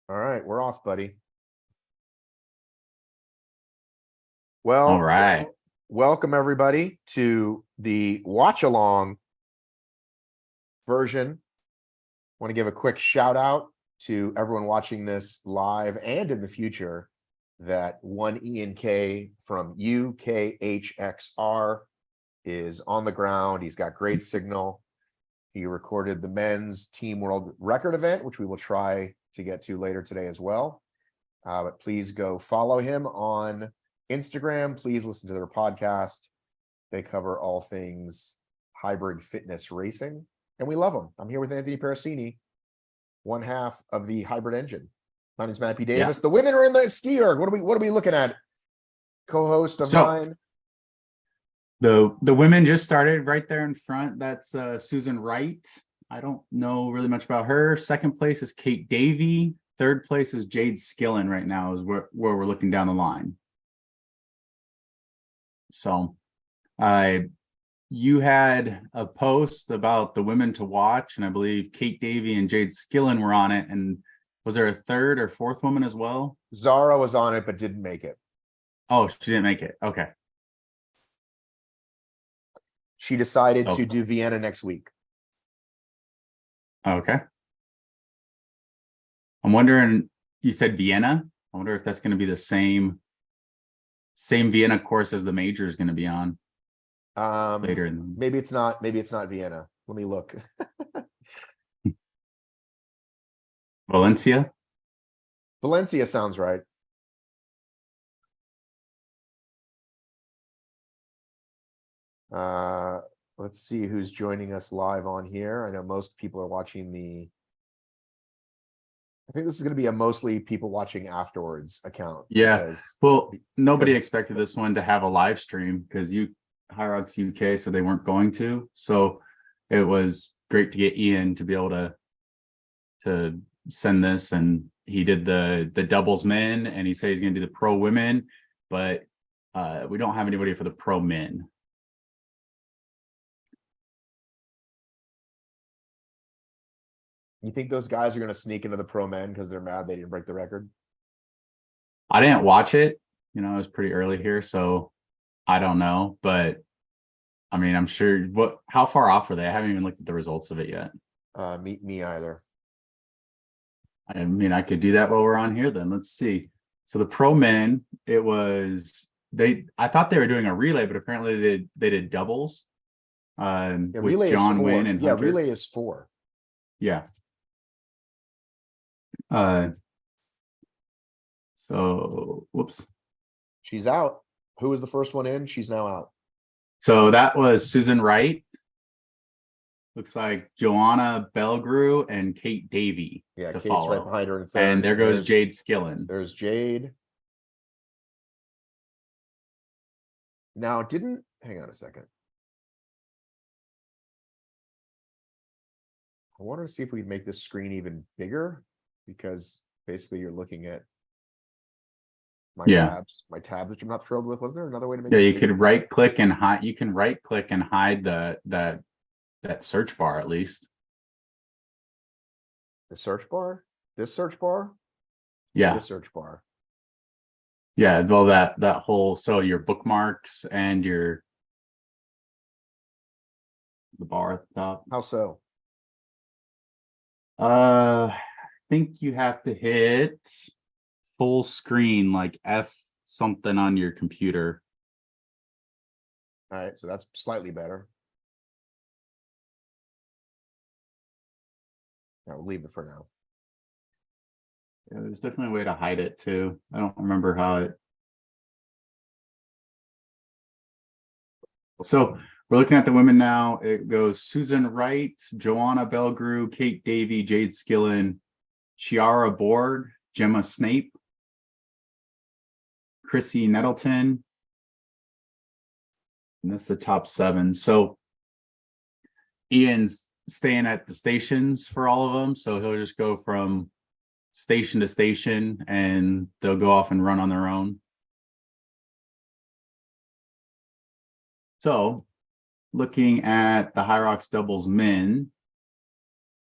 All right, we're off, buddy. All Well, right. welcome everybody to the watch along version. Want to give a quick shout out to everyone watching this live and in the future that one Ian K from UKHXR is on the ground. He's got great signal. He recorded the men's team world record event, which we will try to get to later today as well. But please go follow him on Instagram. Please listen to their podcast. They cover all things hybrid fitness racing, and we love them. I'm here with Anthony Parasini, one half of the Hybrid Engine. My name's Matt P. Davis. Yeah. The women are in the ski erg. What are we looking at? Co-host of mine. The women just started right there in front. That's Susan Wright. I don't know really much about her. Second place is Kate Davey. Third place is Jade Skillen right now is where we're looking down the line. So you had a post about the women to watch, and I believe Kate Davey and Jade Skillen were on it. And was there a third or fourth woman as well? Zara was on it, but didn't make it. Oh, she didn't make it. Okay. She decided to do Vienna next week. Okay. I'm wondering, you said Vienna. I wonder if that's going to be the same Vienna course as the major is going to be on later in the... Maybe it's not Vienna. Let me look. Valencia sounds right. Let's see who's joining us live on here. I know most people are watching I think this is going to be a mostly people watching afterwards account. Yeah. Well, nobody expected this one to have a live stream because HYROX UK said they weren't going to. So it was great to get Ian to be able to send this, and he did the doubles men, and he said he's going to do the pro women, but we don't have anybody for the pro men. You think those guys are going to sneak into the pro men because they're mad they didn't break the record? I didn't watch it. It was pretty early here, so I don't know. But I mean, I'm sure. How far off were they? I haven't even looked at the results of it yet. Me either. I mean, I could do that while we're on here. Then let's see. So the pro men, it was I thought they were doing a relay, but apparently they did doubles. With John Wynn and Hunter. Relay is 4. Yeah. So whoops. She's out. Who was the first one in? She's now out. So that was Susan Wright. Looks like Joanna Belgrew and Kate Davey. Yeah, Kate's follow. right behind her in third. And there goes Jade Skillen. There's Jade. Now, hang on a second. I wanted to see if we'd make this screen even bigger, because basically you're looking at my tabs, which I'm not thrilled with. Wasn't there another way to make it? Yeah, you could right click and hide. You can right click and hide that search bar at least. The search bar? This search bar? Yeah. The search bar. Yeah, well that whole, so your bookmarks and the bar at the top. How so? I think you have to hit full screen, like F something on your computer. All right, so that's slightly better. I'll leave it for now. Yeah, there's definitely a way to hide it too. I don't remember how it. So we're looking at the women now. It goes Susan Wright, Joanna Belgrew, Kate Davey, Jade Skillen, Chiara Borg, Gemma Snape, Chrissy Nettleton. And that's the top 7. So Ian's staying at the stations for all of them. So he'll just go from station to station and they'll go off and run on their own. So looking at the HYROX doubles men,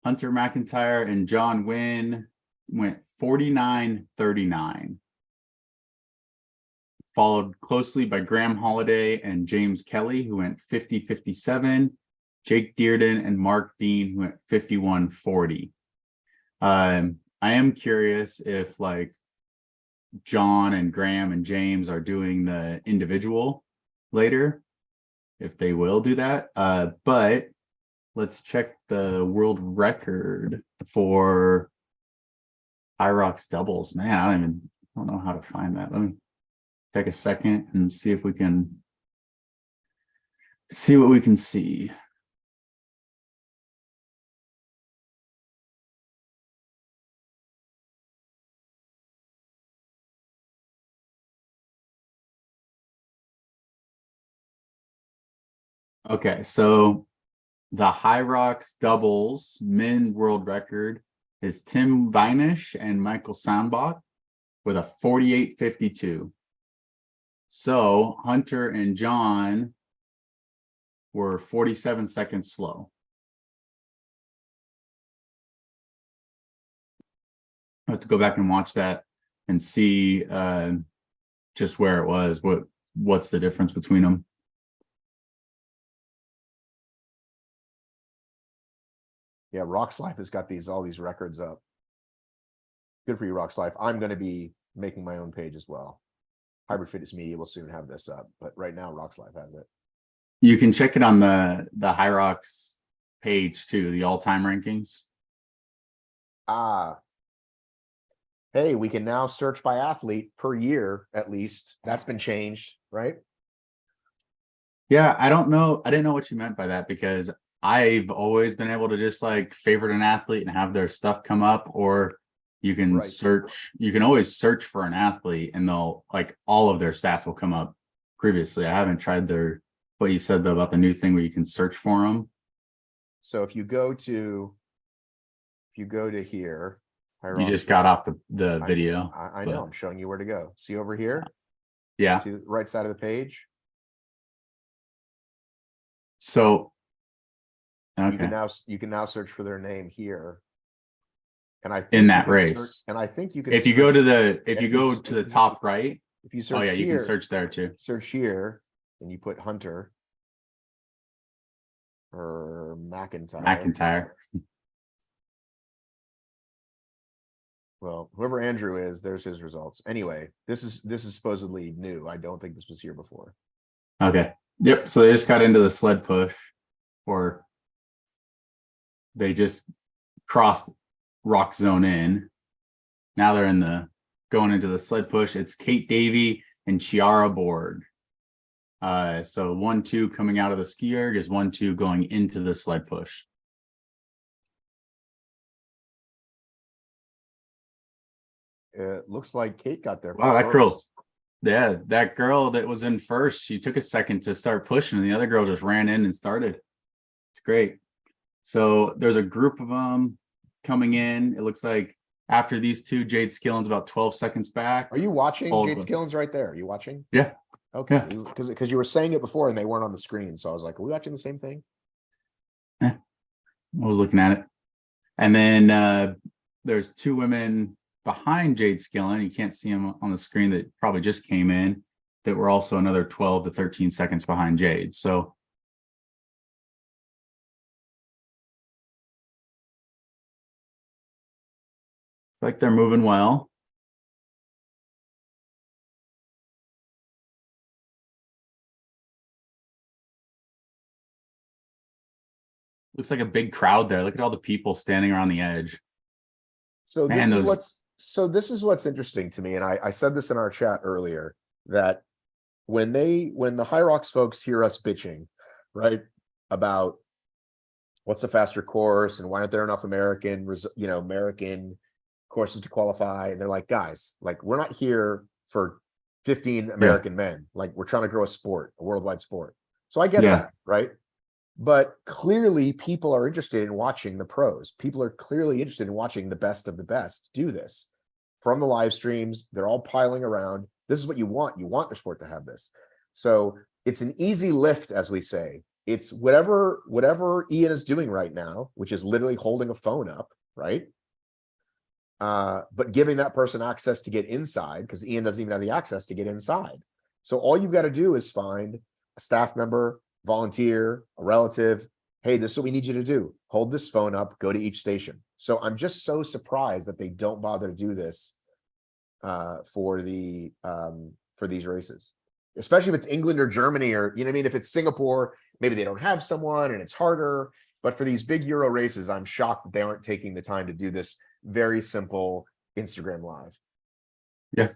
Hunter McIntyre and John Wynn went 49-39. Followed closely by Graham Holiday and James Kelly, who went 50-57. Jake Dearden and Mark Dean, who went 51-40. I am curious if like John and Graham and James are doing the individual later, if they will do that. But let's check the world record for HYROX doubles. Man, I don't know how to find that. Let me take a second and see if we can see what we can see. Okay, so the HYROX doubles men world record is Tim Vinish and Michael Soundbach with a 48-52. So Hunter and John were 47 seconds slow. I have to go back and watch that and see just where it was, what's the difference between them. Yeah, Rox Life has got all these records up. Good for you, Rox Life. I'm going to be making my own page as well. Hybrid Fitness Media will soon have this up, but right now Rox Life has it. You can check it on the HYROX page too, the all-time rankings. Hey, we can now search by athlete per year, at least. That's been changed, right? Yeah, I don't know. I didn't know what you meant by that, because I've always been able to just like favorite an athlete and have their stuff come up, or you can search, you can always search for an athlete and they'll like all of their stats will come up previously. I haven't tried what you said though about the new thing where you can search for them. So if you go to here, you just got off the video. I know, I'm showing you where to go. See over here? Yeah. See the right side of the page? So okay. You can now search for their name here. And I think in that race. And I think you can if you go to the top right. If you search oh yeah, here, you can search there too. Search here and you put Hunter or McIntyre. Well, whoever Andrew is, there's his results. Anyway, this is supposedly new. I don't think this was here before. Okay. Yep. So they just got into the sled push, or they just crossed rock zone in. Now they're going into the sled push. It's Kate Davey and Chiara Borg. So 1-2 coming out of the ski erg is 1-2 going into the sled push. It looks like Kate got there. Wow, that girl. Yeah, that girl that was in first, she took a second to start pushing, and the other girl just ran in and started. It's great. So there's a group of them coming in. It looks like after these two, Jade Skillen's about 12 seconds back. Are you watching? Jade Skillen's right there. Are you watching? Yeah. Okay. Because you were saying it before and they weren't on the screen. So I was like, are we watching the same thing? I was looking at it. And then there's two women behind Jade Skillen. You can't see them on the screen that probably just came in, that were also another 12 to 13 seconds behind Jade. So like they're moving well. Looks like a big crowd there. Look at all the people standing around the edge. So this is what's interesting to me, and I said this in our chat earlier, that when the HYROX folks hear us bitching, right, about what's the faster course and why aren't there enough American courses to qualify, and they're like, guys, like, we're not here for 15 American men. Like, we're trying to grow a worldwide sport. So I get that, right? But clearly people are interested in watching the pros. People are clearly interested in watching the best of the best do this. From the live streams, they're all piling around. This is what you want. You want your sport to have this. So it's an easy lift, as we say. It's whatever Ian is doing right now, which is literally holding a phone up, right? but giving that person access to get inside, because Ian doesn't even have the access to get inside. So all you've got to do is find a staff member, volunteer, a relative. Hey, this is what we need you to do. Hold this phone up, go to each station. So I'm just so surprised that they don't bother to do this for these races, especially if it's England or Germany, or, you know what I mean? If it's Singapore, maybe they don't have someone and it's harder. But for these big Euro races, I'm shocked that they aren't taking the time to do this very simple Instagram live. Yeah.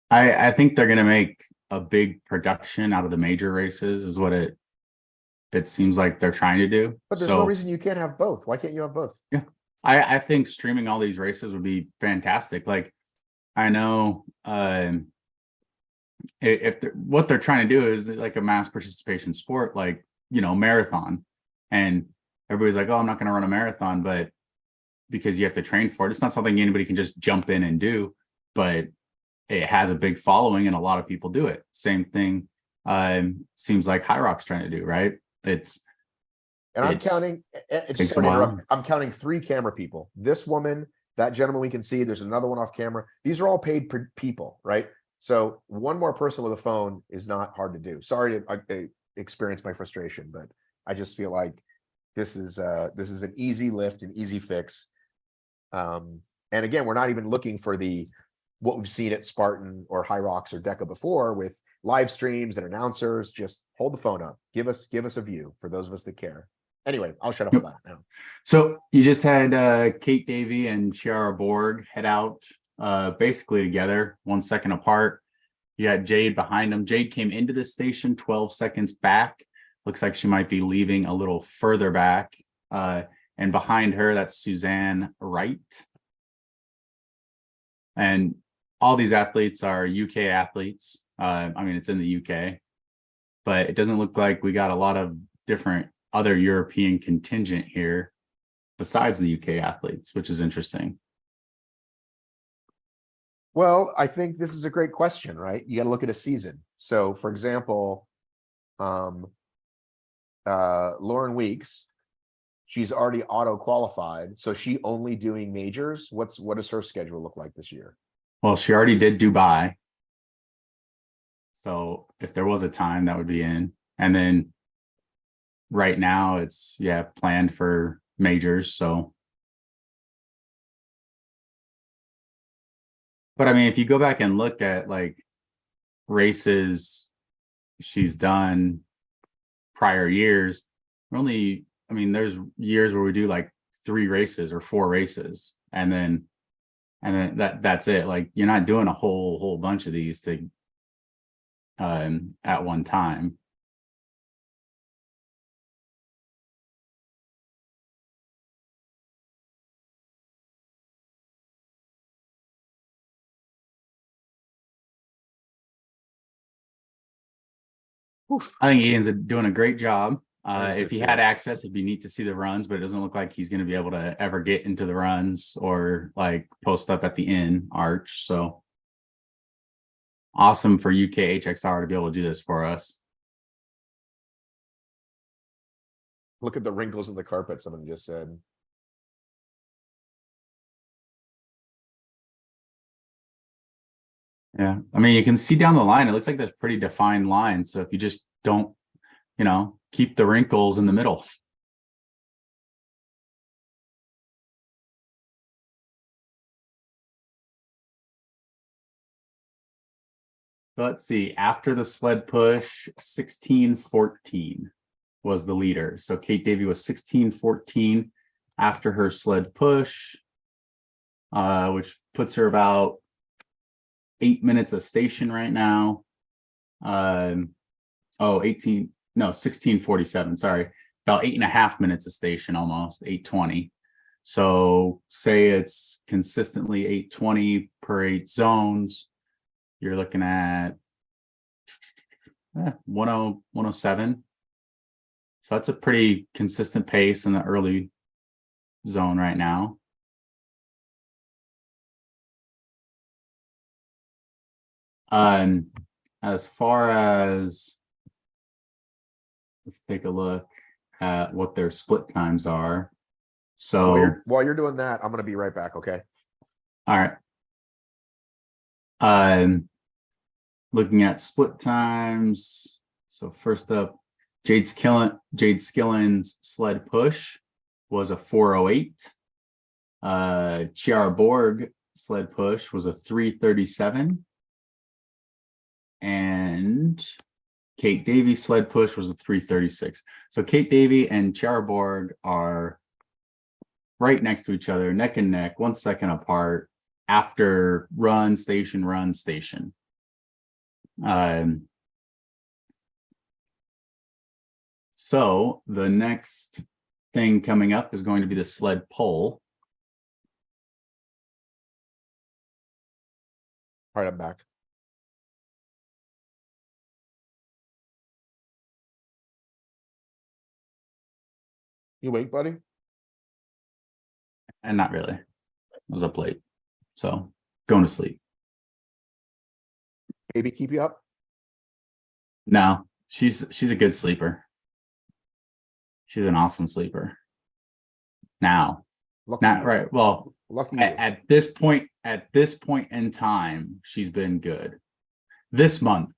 I think they're going to make a big production out of the major races is what it seems like they're trying to do. But there's no reason you can't have both. Why can't you have both? Yeah. I think streaming all these races would be fantastic. Like, I know if what they're trying to do is like a mass participation sport, like, you know, marathon, and everybody's like, oh, I'm not going to run a marathon, but because you have to train for it, it's not something anybody can just jump in and do, but it has a big following and a lot of people do it. Same thing seems like HYROX trying to do, right? I'm counting 3 camera people. This woman, that gentleman we can see, there's another one off camera. These are all paid people, right? So one more person with a phone is not hard to do. Sorry to experience my frustration, but I just feel like this is an easy lift, an easy fix. And again, we're not even looking for what we've seen at Spartan or HYROX or DECA before with live streams and announcers. Just hold the phone up. Give us a view for those of us that care. Anyway, I'll shut up about it now. So you just had Kate Davey and Chiara Borg head out basically together, 1 second apart. You got Jade behind them. Jade came into the station 12 seconds back. Looks like she might be leaving a little further back. And behind her, that's Suzanne Wright. And all these athletes are UK athletes. I mean, it's in the UK, but it doesn't look like we got a lot of different other European contingent here besides the UK athletes, which is interesting. Well, I think this is a great question, right? You got to look at a season. So, for example, Lauren Weeks, she's already auto qualified, so she only doing majors. What does her schedule look like this year? Well, she already did Dubai, so if there was a time, that would be in. And then right now it's planned for majors. So, but I mean, if you go back and look at like races she's done prior years, there's years where we do like 3 races or 4 races, and then that's it. Like, you're not doing a whole bunch of these at one time. Oof. I think Ian's doing a great job. If he too. had access, it'd be neat to see the runs, but it doesn't look like he's going to be able to ever get into the runs or like post up at the inn arch. So awesome for UK HXR to be able to do this for us. Look at the wrinkles in the carpet, someone just said. Yeah, I mean, you can see down the line, it looks like there's pretty defined lines. So if you just don't, keep the wrinkles in the middle. Let's see, after the sled push, 16:14 was the leader. So Kate Davey was 16:14 after her sled push, which puts her about 8 minutes a station right now. 16:47, sorry. About 8.5 minutes a station, almost 8:20. So say it's consistently 8:20 per 8 zones. You're looking at 107. So that's a pretty consistent pace in the early zone right now. As far as, let's take a look at what their split times are. So, While you're doing that, I'm gonna be right back, okay? all right. Um, looking at split times. So first up, Jade Skillen's sled push was a 408. Chiara Borg sled push was a 337. And Kate Davey sled push was a 336. So Kate Davey and Chiara Borg are right next to each other, neck and neck, 1 second apart after run, station, run, station. So the next thing coming up is going to be the sled pull. All right, I'm back. You awake, buddy? And not really. I was up late. So going to sleep. Baby, keep you up? No, she's a good sleeper. She's an awesome sleeper. Now, Lucky not you. right. Well, Lucky you. at this point in time, she's been good. This month,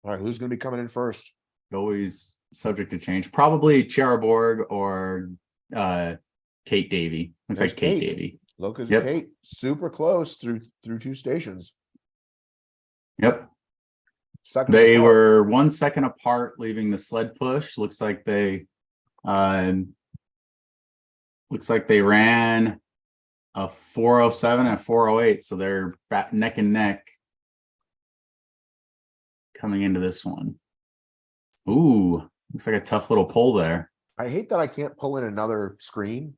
All right, who's gonna be coming in first? always subject to change. Probably Chiara Borg or Kate Davey. Looks There's like Kate Kate. Davey. Lucas Yep. and Kate, super close through 2 stations. Yep. Seconds They apart. were 1 second apart leaving the sled push. Looks like they ran a 407 and a 408. So they're neck and neck coming into this one. Ooh, looks like a tough little pull there. I hate that I can't pull in another screen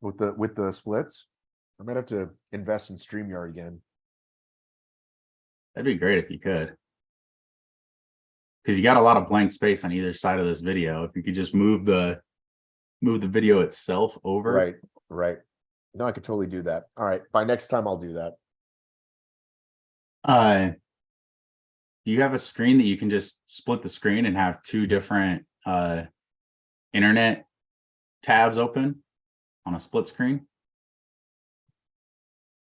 with the splits. I might have to invest in StreamYard again. That'd be great if you could. Because you got a lot of blank space on either side of this video. If you could just move the video itself over. Right, right. No, I could totally do that. All right, by next time I'll do that. You have a screen that you can just split the screen and have 2 different internet tabs open on a split screen?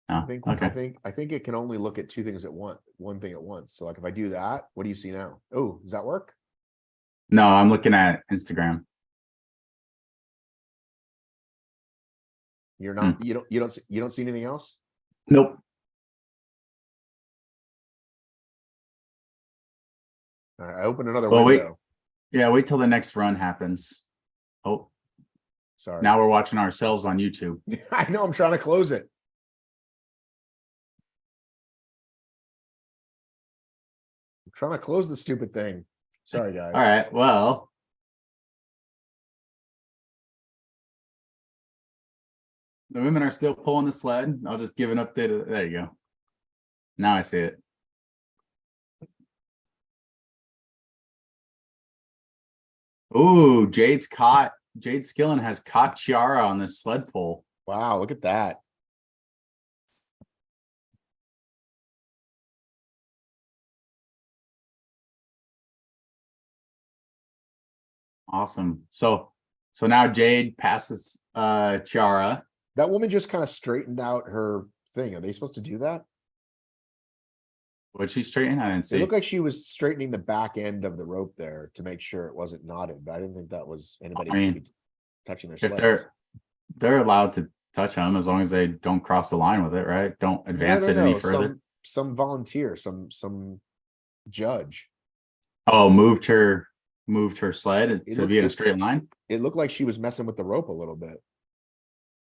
No. I think it can only look at 2 things at one thing at once. So like if I do that, what do you see now? Oh, does that work? No, I'm looking at Instagram. You're not, you don't see anything else? Nope. All right, I opened another Well, window. wait till the next run happens. Oh, Sorry. now we're watching ourselves on YouTube. I know, I'm trying to close it. I'm trying to close the stupid thing. Sorry, guys. All right, well. The women are still pulling the sled. I'll just give an update. There you go. Now I see it. Ooh, Jade Skillen has caught Chiara on this sled pull. Wow, look at that. Awesome. So now Jade passes Chiara. That woman just kind of straightened out her thing. Are they supposed to do that? Would she straighten? I didn't It see. looked like she was straightening the back end of the rope there to make sure it wasn't knotted, but I didn't think that was anybody I mean, should be touching their If sleds. they're allowed to touch them as long as they don't cross the line with it, right? Don't advance it any further. Some volunteer, some judge. Oh, moved her sled to be in a It straight line. looked like she was messing with the rope a little bit.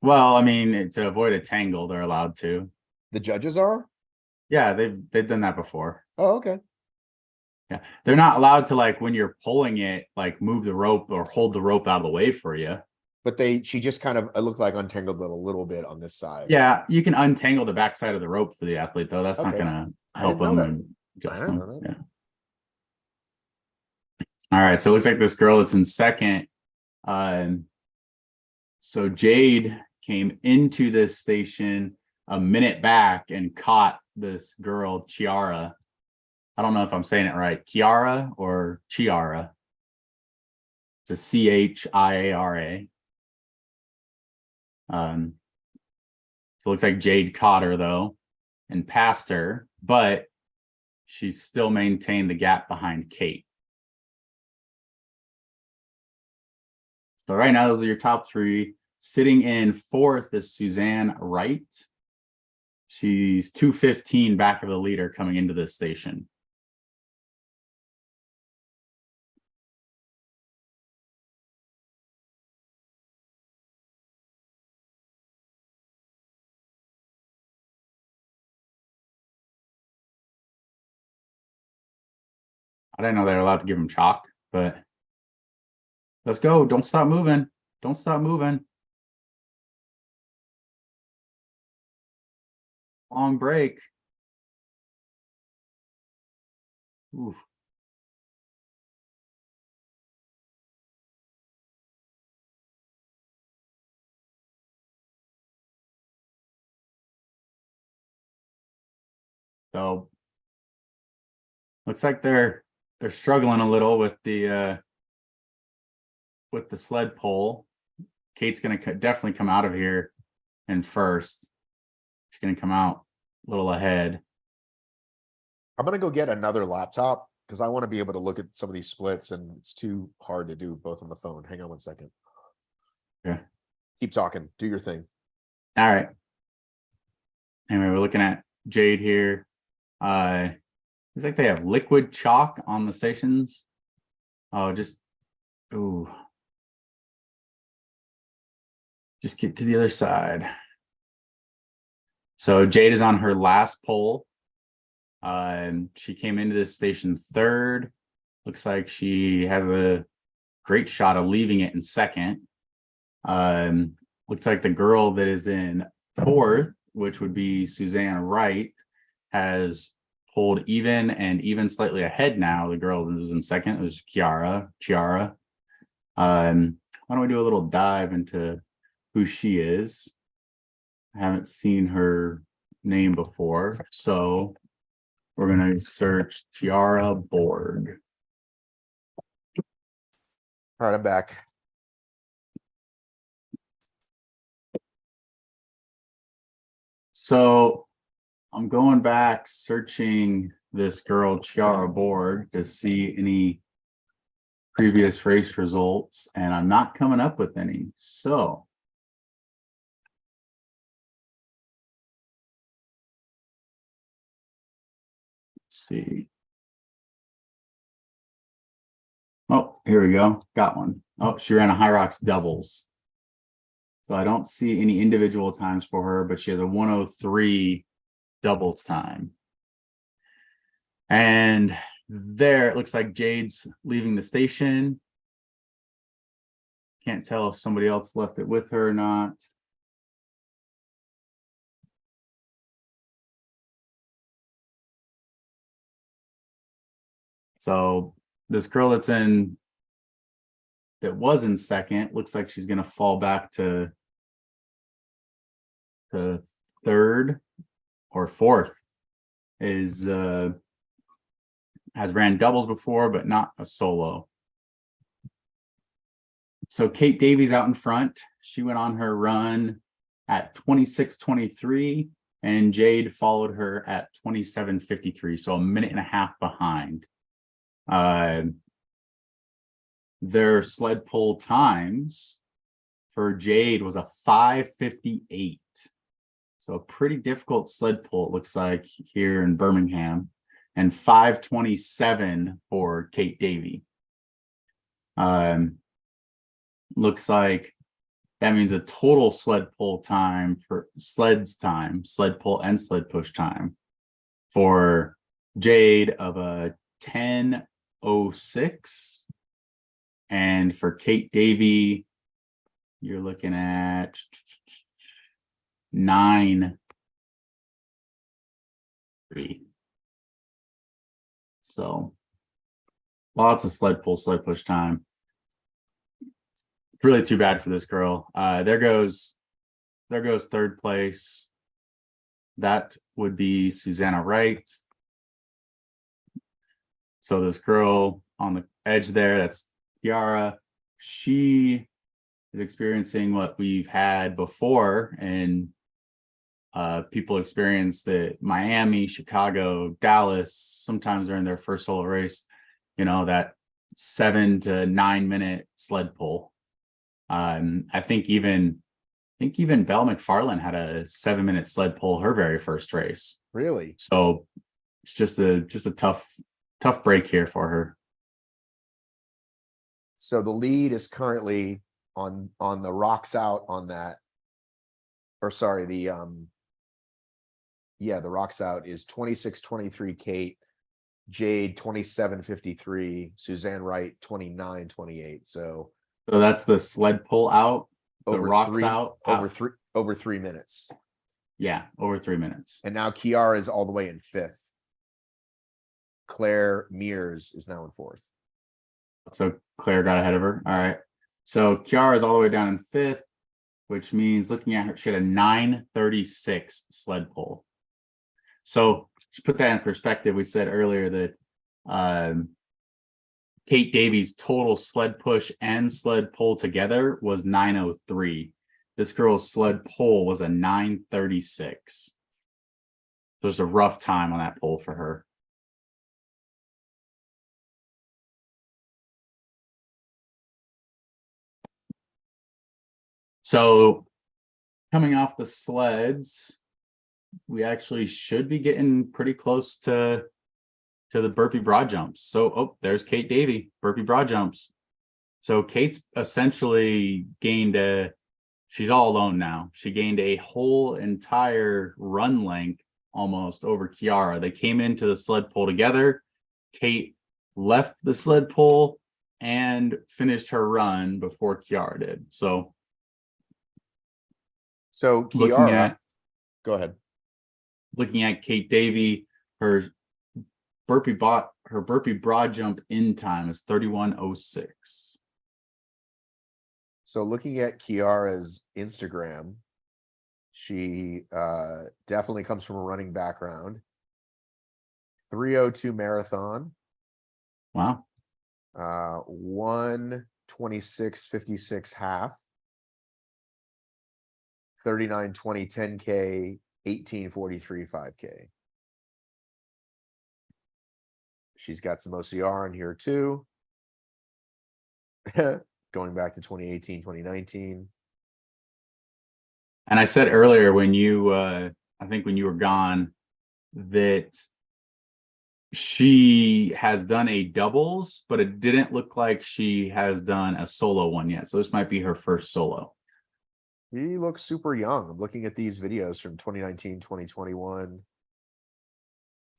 Well, I mean, to avoid a tangle, they're allowed to. The judges are? Yeah, they've done that before. Oh, okay. Yeah, they're not allowed to, like, when you're pulling it, like move the rope or hold the rope out of the way for you. But she just kind of, it looked like untangled it a little bit on this side. Yeah, you can untangle the backside of the rope for the athlete, though. That's not Okay. gonna I help didn't know them that. and adjust I didn't them. know that. Yeah. All right, so it looks like this girl that's in second. So Jade came into this station a minute back and caught this girl, Chiara. I don't know if I'm saying it right. Chiara or Chiara. It's a CHIARA. So it looks like Jade caught her though and passed her, but she still maintained the gap behind Kate. So right now, those are your top three. Sitting in fourth is Suzanne Wright. She's 2:15 back of the leader coming into this station. I didn't know they were allowed to give him chalk, but let's go. Don't stop moving. Don't stop moving. Long break. Oof. So looks like they're struggling a little with the sled pole. Kate's going to definitely come out of here in first. She's going to come out a little ahead. I'm gonna go get another laptop because I want to be able to look at some of these splits, and it's too hard to do both on the phone. Hang on one second. Okay. Keep talking. Do your thing. All right. Anyway, we're looking at Jade here. Looks like they have liquid chalk on the stations. Oh, just get to the other side. So Jade is on her last pole. She came into this station third. Looks like she has a great shot of leaving it in second. Looks like the girl that is in fourth, which would be Suzanne Wright, has pulled even and even slightly ahead now. The girl that was in second was Chiara. Why don't we do a little dive into who she is? I haven't seen her name before, so we're going to search Chiara Borg. All right, I'm back. So I'm going back searching this girl, Chiara Borg, to see any previous race results, and I'm not coming up with any. So let's see. Oh, here we go. Got one. Oh, she ran a HYROX doubles. So I don't see any individual times for her, but she has a 103 doubles time. And there, it looks like Jade's leaving the station. Can't tell if somebody else left it with her or not. So this girl that was in second, looks like she's going to fall back to third or fourth. Has ran doubles before, but not a solo. So Kate Davies out in front. She went on her run at 26:23, and Jade followed her at 27:53, so a minute and a half behind. Their sled pull times for Jade was a 5:58. So a pretty difficult sled pull, it looks like, here in Birmingham, and 5:27 for Kate Davey. Looks like that means a total sled pull time for sled pull and sled push time for Jade of a 10:06. And for Kate Davey, you're looking at 9:3. So lots of sled pull, sled push time. Really too bad for this girl. There goes third place. That would be Susanna Wright. So this girl on the edge there, that's Chiara. she is experiencing what we've had before, and people experienced it. Miami, Chicago, Dallas, sometimes they're in their first solo race, you know, that 7 to 9 minute sled pull. I think even Belle McFarland had a 7-minute sled pull her very first race. Really? So it's just a tough break here for her. So the lead is currently on the rocks out on that, or sorry, the rocks out is 26-23 Kate, Jade 27-53, Suzanne Wright 29-28. So that's the sled pull out, the over rocks three, out over 3 minutes. Yeah, over 3 minutes. And now Kiara is all the way in 5th. Claire Mears is now in 4th. So Claire got ahead of her. All right. So Kiara is all the way down in 5th, which means looking at her, she had a 9:36 sled pull. So to put that in perspective, we said earlier that Kate Davies' total sled push and sled pull together was 9:03. This girl's sled pull was a 9:36. So it's a rough time on that pull for her. So coming off the sleds, we actually should be getting pretty close to the burpee broad jumps. So, oh, there's Kate Davey, burpee broad jumps. So Kate's essentially gained she's all alone now. She gained a whole entire run length almost over Kiara. They came into the sled pull together. Kate left the sled pull and finished her run before Kiara did. So Kiara, go ahead. Looking at Kate Davey, her burpee broad jump in time is 31:06. So looking at Kiara's Instagram, she definitely comes from a running background. 3:02 marathon. Wow. 1:26:56 half. 39:20 10K, 18:43 5K. She's got some OCR in here too. Going back to 2018, 2019. And I said earlier when you I think when you were gone that she has done a doubles, but it didn't look like she has done a solo one yet. So this might be her first solo. He looks super young. I'm looking at these videos from 2019, 2021.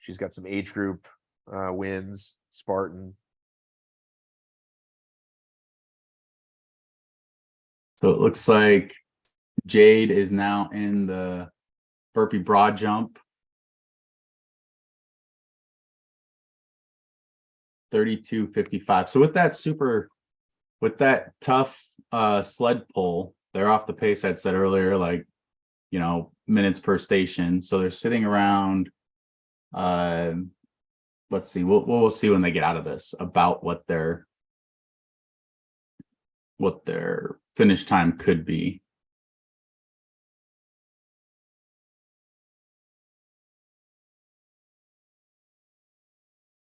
She's got some age group wins, Spartan. So it looks like Jade is now in the burpee broad jump. 32:55. So with that tough sled pull, they're off the pace I'd said earlier, like, you know, minutes per station. So they're sitting around, let's see, we'll see when they get out of this about what their finish time could be.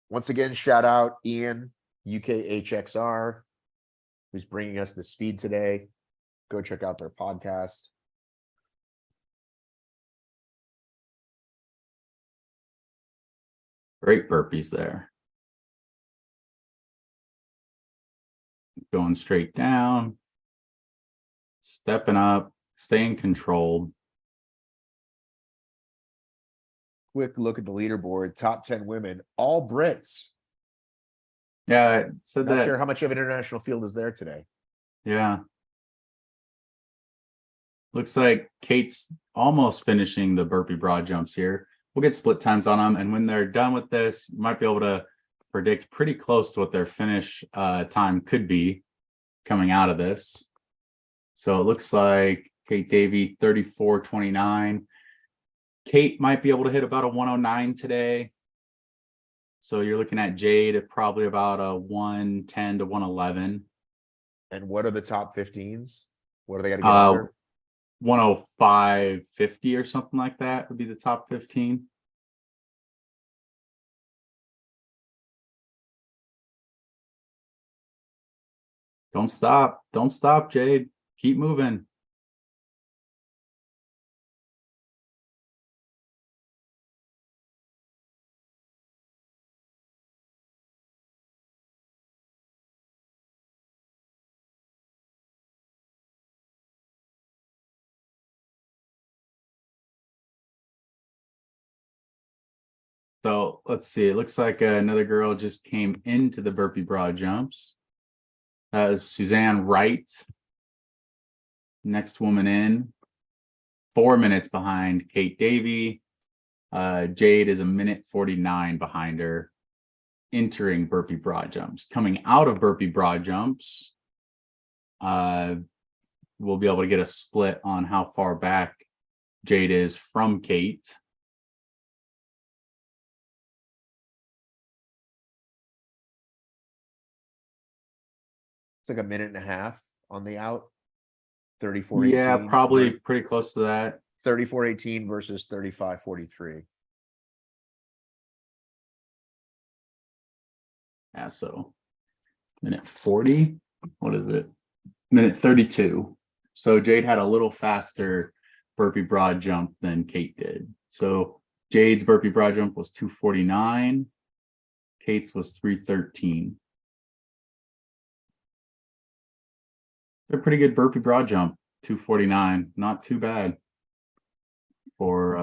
Once again, shout out Ian, UKHXR, who's bringing us this feed today. Go check out their podcast. Great burpees there. Going straight down, stepping up, staying controlled. Quick look at the leaderboard. Top 10 women, all Brits. Yeah, so Not sure how much of an international field is there today. Yeah. Looks like Kate's almost finishing the burpee broad jumps here. We'll get split times on them, and when they're done with this, you might be able to predict pretty close to what their finish time could be coming out of this. So it looks like Kate Davey 34:29. Kate might be able to hit about a 109 today. So you're looking at Jade at probably about a 110 to 111. And what are the top 15s? What do they got to get Uh, under? 105.50 or something like that would be the top 15. Don't stop. Don't stop, Jade. Keep moving. So let's see. It looks like another girl just came into the burpee broad jumps. That is Suzanne Wright. Next woman in. 4 minutes behind Kate Davey. Jade is 1:49 behind her, entering burpee broad jumps. Coming out of burpee broad jumps, we'll be able to get a split on how far back Jade is from Kate. It's like a minute and a half on the out. 34. Yeah, probably pretty close to that. 34:18 versus 35:43. Yeah, so minute 40. What is it? Minute 32. So Jade had a little faster burpee broad jump than Kate did. So Jade's burpee broad jump was 2:49. Kate's was 3:13. They're pretty good burpee broad jump. 2:49. Not too bad for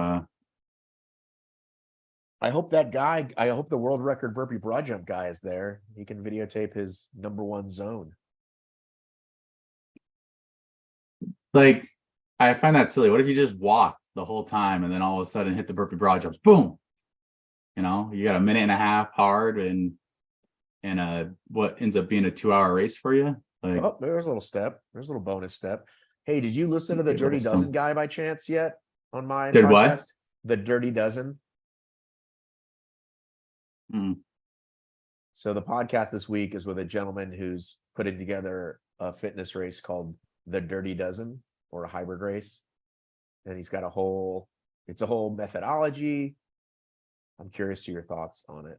I hope the world record burpee broad jump guy is there. He can videotape his #1 zone. like, I find that silly. What if you just walk the whole time and then all of a sudden hit the burpee broad jumps? Boom. You know, you got a minute and a half hard and what ends up being a 2-hour race for you. Like, Oh, there's a little step. There's a little bonus step. Hey, did you listen to the Good Dirty little Dozen stump. guy by chance yet on my Did what? podcast? The Dirty Dozen. mm, So the podcast this week is with a gentleman who's putting together a fitness race called the Dirty Dozen, or a hybrid race. And he's got it's a whole methodology. I'm curious to your thoughts on it.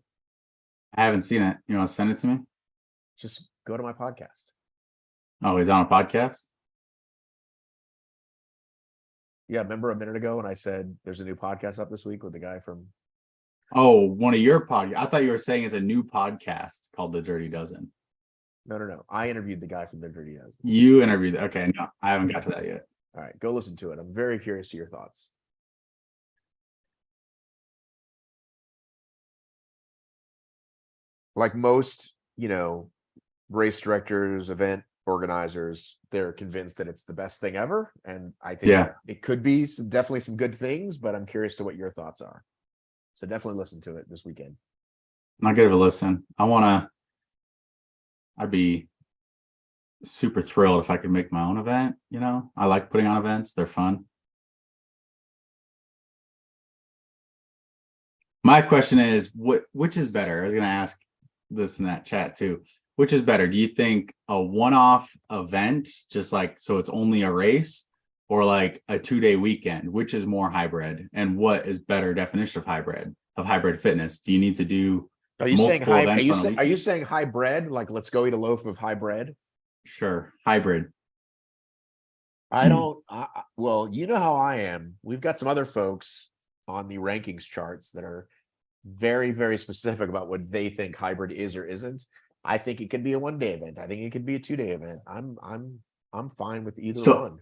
I haven't seen it. You want to send it to me? Just go to my podcast. Oh, he's on a podcast? Yeah, remember a minute ago when I said there's a new podcast up this week with the guy from... Oh, one of your podcasts. I thought you were saying it's a new podcast called The Dirty Dozen. No. I interviewed the guy from the Dirty Dozen. You interviewed. Okay, no, I haven't got to that yet. All right, go listen to it. I'm very curious to your thoughts. Like most, race directors, event organizers, they're convinced that it's the best thing ever. And I think it could be definitely some good things, but I'm curious to what your thoughts are. So definitely listen to it this weekend. I'll give it a listen. I'd be super thrilled if I could make my own event. I like putting on events. They're fun. My question is, which is better? I was going to ask this in that chat too. Which is better? Do you think a one-off event, just like, so it's only a race, or like a 2-day weekend? Which is more hybrid? And what is better definition of hybrid fitness? Do you need to do Are you saying multiple events on a are you weekend? saying high bread? Like, let's go eat a loaf of high bread? Sure, hybrid. I don't. Well, you know how I am. We've got some other folks on the rankings charts that are very, very specific about what they think hybrid is or isn't. I think it could be a 1-day event. I think it could be a 2-day event. I'm fine with either one.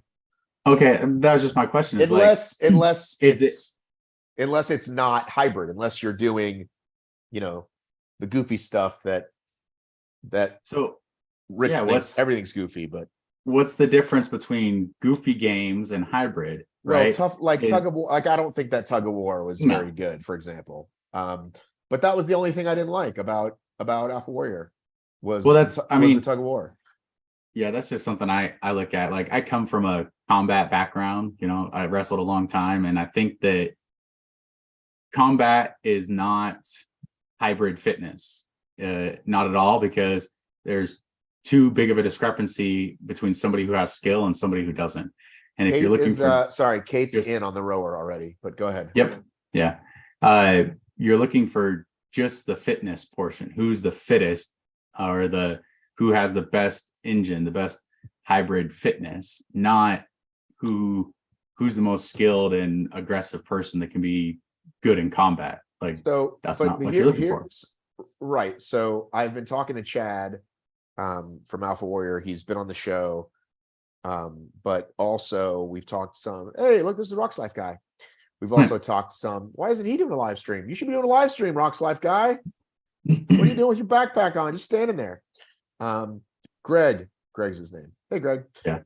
Okay, that was just my question. Unless is unless it's not hybrid, unless you're doing, the goofy stuff that so Rich yeah, thinks everything's goofy, but what's the difference between goofy games and hybrid? Right? Well, tug of war. Like, I don't think that tug of war was very good, for example. But that was the only thing I didn't like about Alpha Warrior was the tug of war. Yeah, that's just something I look at. Like, I come from a combat background, I wrestled a long time, and I think that combat is not hybrid fitness, not at all, because there's too big of a discrepancy between somebody who has skill and somebody who doesn't. And if Kate you're looking is, for, sorry, Kate's just- in on the rower already, but go ahead. yep, yeah, you're looking for just the fitness portion, who's the fittest, or who has the best engine, the best hybrid fitness, not who's the most skilled and aggressive person that can be good in combat. Like, So that's but not what you're looking for. Right. So I've been talking to Chad from Alpha Warrior. He's been on the show. But also we've talked some, hey, look, this is a Rocks Life guy. We've also talked some, why isn't he doing a live stream? You should be doing a live stream, Rocks Life guy. What are you doing with your backpack on? Just standing there. Greg's his name. Hey, Greg. Yeah.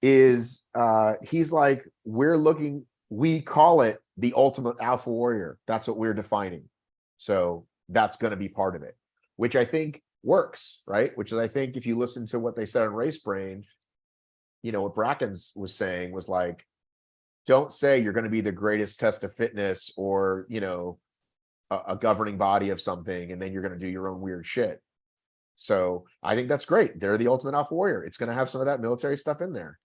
He's like, we call it the ultimate Alpha Warrior. That's what we're defining. So that's going to be part of it, which I think works, right? Which is, I think if you listen to what they said on Race Brain, you know, what Brackens was saying was like, don't say you're going to be the greatest test of fitness or, you know, a governing body of something, and then you're going to do your own weird shit. So I think that's great. They're the ultimate Alpha Warrior. It's going to have some of that military stuff in there.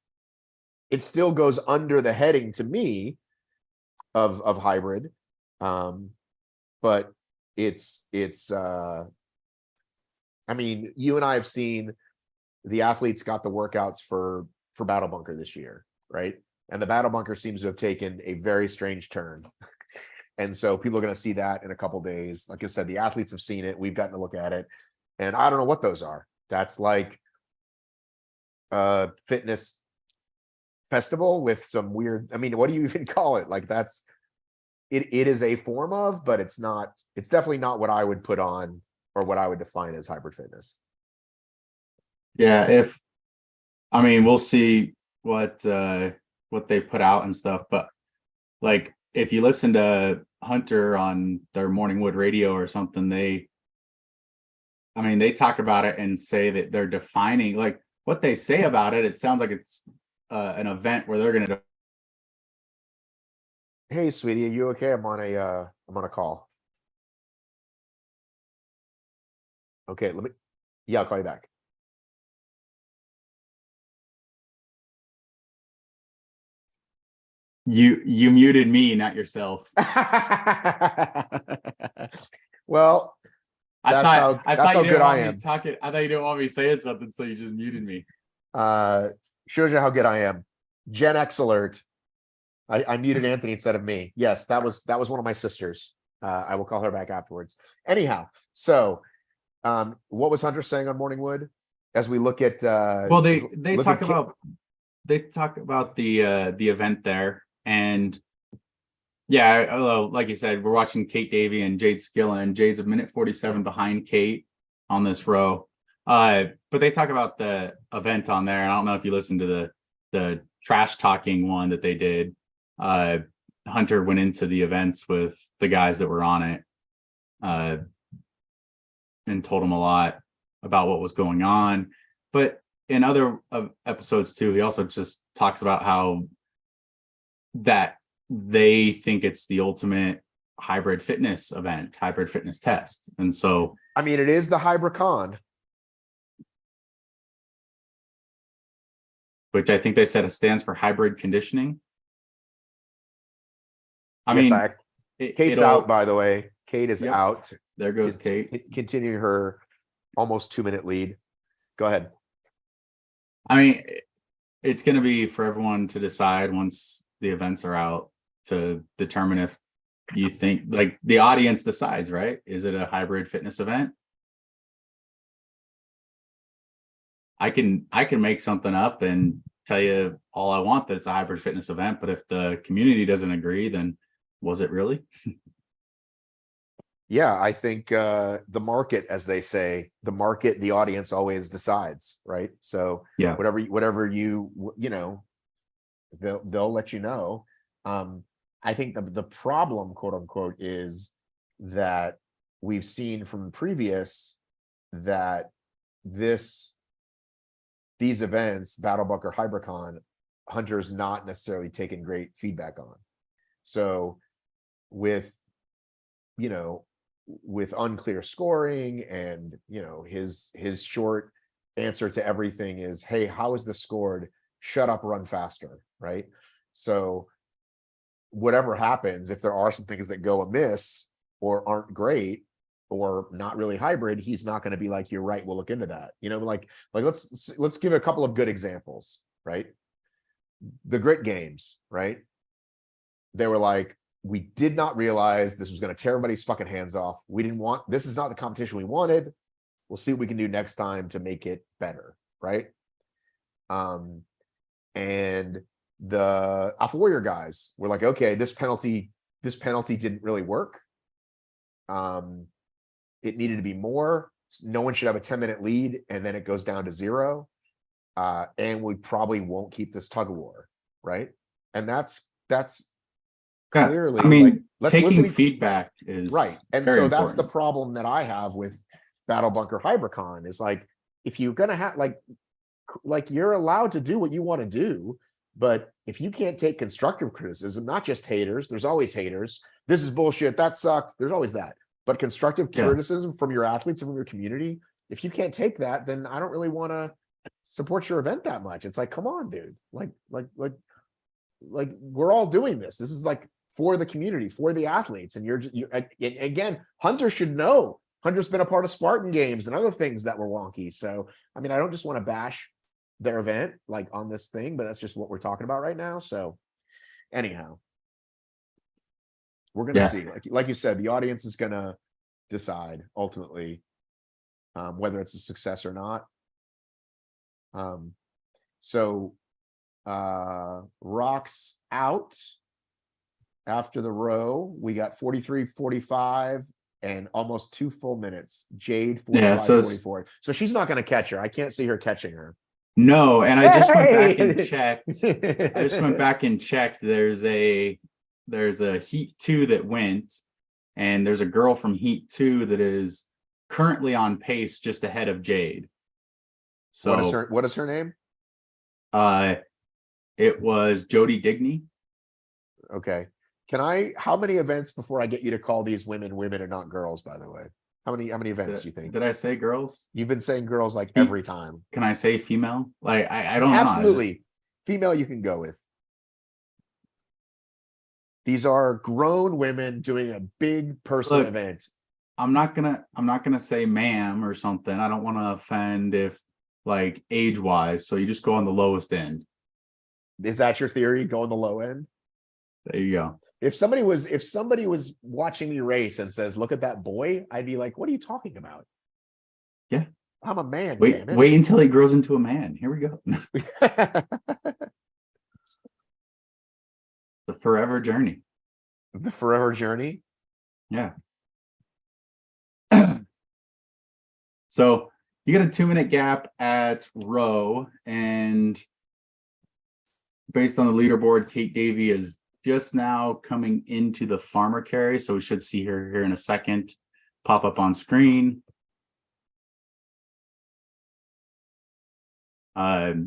It still goes under the heading to me of hybrid. But it's I mean, you and I have seen the athletes got the workouts for Battle Bunker this year, right? And the Battle Bunker seems to have taken a very strange turn. And so people are going to see that in a couple days. Like I said, the athletes have seen it. We've gotten to look at it. And I don't know what those are. That's like a fitness festival with some weird, I mean, what do you even call it? Like that's, it is a form of, but it's definitely not what I would put on or what I would define as hybrid fitness. Yeah, we'll see what they put out and stuff, but like if you listen to Hunter on their Morning Wood radio or something, they talk about it and say that they're defining, like what they say about it. It sounds like it's an event where they're going to. Hey, sweetie, are you okay? I'm on a call. Okay, I'll call you back. You muted me, not yourself. Well, that's how good I am. I thought you didn't want me saying something, so you just muted me. Shows you how good I am. Gen X alert. I muted Anthony instead of me. Yes, that was one of my sisters. I will call her back afterwards. Anyhow, so what was Hunter saying on Morning Wood as we look at well, they talk about the event there, and yeah, like you said, we're watching Kate Davey and Jade Skillen. Jade's a minute 47 behind Kate on this row. But they talk about the event on there. I don't know if you listened to the trash talking one that they did. Hunter went into the events with the guys that were on it, and told them a lot about what was going on. But in other episodes too, he also just talks about how that they think it's the ultimate hybrid fitness event, hybrid fitness test. And so, I mean, it is the HYROX, which I think they said it stands for hybrid conditioning. Kate's out, by the way. Kate is out. There goes Kate. Continuing her almost 2-minute lead. Go ahead. I mean, it's going to be for everyone to decide once the events are out to determine if you think, like, the audience decides, right? Is it a hybrid fitness event? I can make something up and tell you all I want that it's a hybrid fitness event, but if the community doesn't agree, then was it really? Yeah, I think the market, as they say, the audience always decides, right? So yeah, whatever you know, they'll let you know. I think the problem, quote unquote, is that we've seen from previous that these events, Battle Bunker, HYROX, Hunter's not necessarily taken great feedback on. So with unclear scoring and his short answer to everything is, hey, how is this scored? Shut up, run faster, right? So whatever happens, if there are some things that go amiss or aren't great or not really hybrid, he's not going to be like, you're right, we'll look into that. You know, like let's give a couple of good examples, right? The grit games, right? They were like, we did not realize this was going to tear everybody's fucking hands off. We didn't want, this is not the competition we wanted. We'll see what we can do next time to make it better, right? And the Alpha Warrior guys were like, okay, this penalty didn't really work. It needed to be more. No one should have a 10-minute lead, and then it goes down to 0. And we probably won't keep this tug of war, right? And that's clearly, I mean, like, let's taking listen to feedback is right. And very so that's the important. problem that I have with Battle Bunker HyROX is like, if you're gonna have like you're allowed to do what you want to do, but if you can't take constructive criticism, not just haters, there's always haters. This is bullshit. That sucked. There's always that. But constructive criticism from your athletes and from your community, if you can't take that, then I don't really want to support your event that much. It's like, come on, dude. Like we're all doing this. This is like for the community, for the athletes. And you're again, Hunter should know. Hunter's been a part of Spartan games and other things that were wonky. So, I mean, I don't just want to bash their event like on this thing, but that's just what we're talking about right now. So anyhow, we're going to see, like you said, the audience is going to decide ultimately whether it's a success or not. So Rocks out after the row. We got 43, 45 and almost 2 full minutes. Jade 45, 44. So she's not going to catch her. I can't see her catching her. No, and I just went back and checked. There's a heat 2 that went, and there's a girl from heat 2 that is currently on pace just ahead of Jade. So what is her name? It was Jody Digney. Okay. How many events before I get you to call these women and not girls, by the way? How many events do you think? Did I say girls? You've been saying girls like every time. Can I say female? Like I don't know. Absolutely. Female you can go with. These are grown women doing a big person event. I'm not gonna say ma'am or something. I don't want to offend if like age wise. So you just go on the lowest end. Is that your theory? Go on the low end? There you go. If somebody was watching me race and says, look at that boy, I'd be like, what are you talking about? Yeah. I'm a man. Wait until he grows into a man. Here we go. The forever journey. The forever journey? Yeah. So you got a 2-minute gap at row, and based on the leaderboard, Kate Davey is just now coming into the farmer carry. So we should see her here in a second pop up on screen. But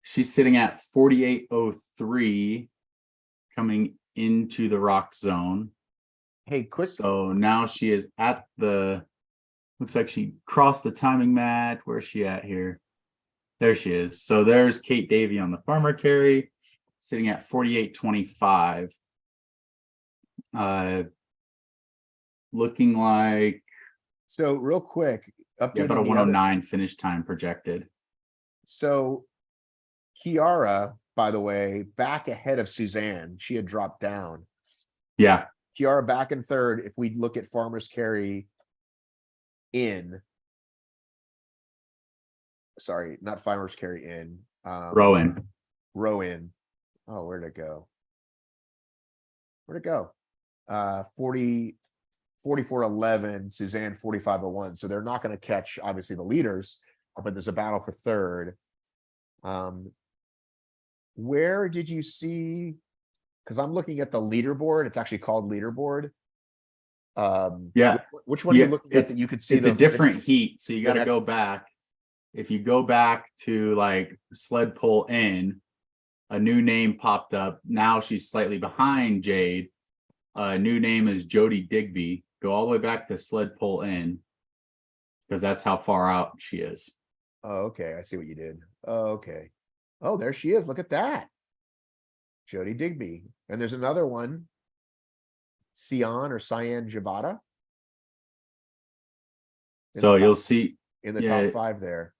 she's sitting at 48.03 coming into the rock zone. Hey, quick. So now she is at looks like she crossed the timing mat. Where's she at here? There she is. So there's Kate Davey on the farmer carry, sitting at 48.25. Looking like. So real quick, about a 109 finish time projected. So Kiara, by the way, back ahead of Suzanne. She had dropped down. Yeah. Kiara back in third. If we look at farmers carry in. Sorry, not farmers carry in. Row in. Oh, where'd it go? 44.11, Suzanne 45.01. So they're not going to catch obviously the leaders, but there's a battle for third. Where did you see? Because I'm looking at the leaderboard. It's actually called leaderboard. Yeah. Which one are you looking at that you could see? It's a different heat, so you got to go back. If you go back to like sled pull in, a new name popped up. Now she's slightly behind Jade. New name is Jody Digby. Go all the way back to sled pull in. because that's how far out she is. Oh, okay. I see what you did. Oh, okay. Oh, there she is. Look at that. Jody Digby. And there's another one. Cyan or Cyan Jabata. So you'll see in the top 5 there.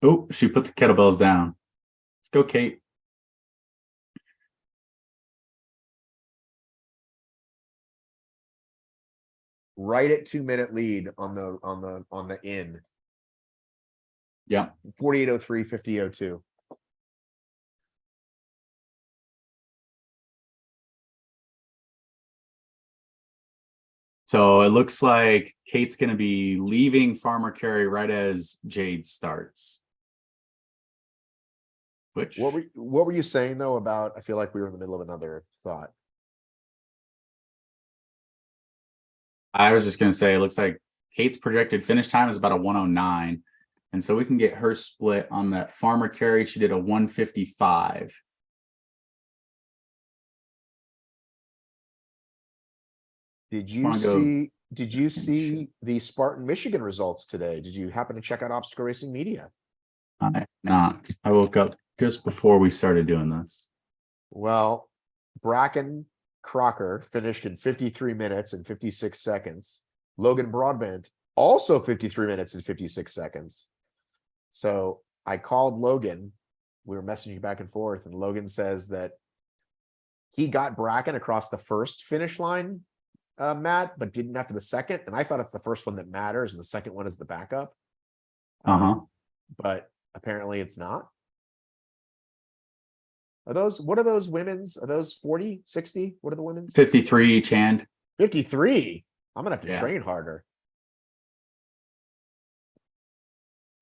Oh, she put the kettlebells down. Let's go, Kate. Right at 2-minute lead on the in. Yeah. 48:03, 50:02. So it looks like Kate's going to be leaving Farmer Carry right as Jade starts. Which What were you saying though about? I feel like we were in the middle of another thought. I was just going to say, it looks like Kate's projected finish time is about a 109. And so we can get her split on that Farmer Carry. She did a 155. Did you see the Spartan Michigan results today? Did you happen to check out Obstacle Racing Media? I'm not. I woke up just before we started doing this. Well, Bracken Crocker finished in 53 minutes and 56 seconds. Logan Broadbent also 53 minutes and 56 seconds. So I called Logan. We were messaging back and forth, and Logan says that he got Bracken across the first finish line, Matt, but didn't after the second. And I thought it's the first one that matters, and the second one is the backup. But apparently it's not. What are those women's? Are those 40, 60? What are the women's? 53 each hand. 53. I'm gonna have to train harder.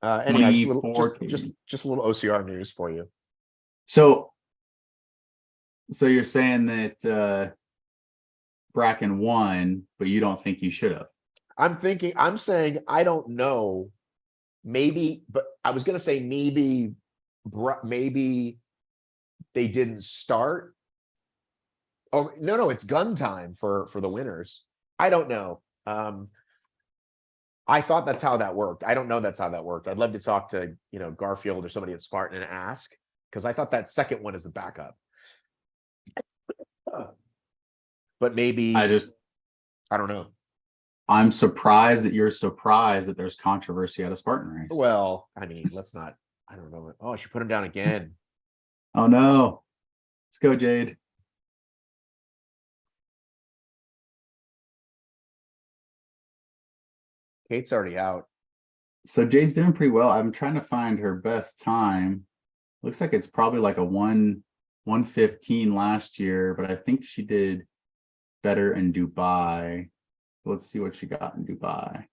Anyhow, just a little OCR news for you. So you're saying that Bracken won, but you don't think you should have? I'm saying I don't know. Maybe, but I was gonna say maybe they didn't start. Oh no, it's gun time for the winners. I don't know. I thought that's how that worked. I don't know that's how that worked. I'd love to talk to Garfield or somebody at Spartan and ask, because I thought that second one is the backup. But maybe I don't know. I'm surprised that you're surprised that there's controversy at a Spartan race. Well, I mean, let's not. I don't know. Oh, I should put him down again. Oh no. Let's go, Jade. Kate's already out. So Jade's doing pretty well. I'm trying to find her best time. Looks like it's probably like a 1:15 last year, but I think she did better in Dubai. Let's see what she got in Dubai.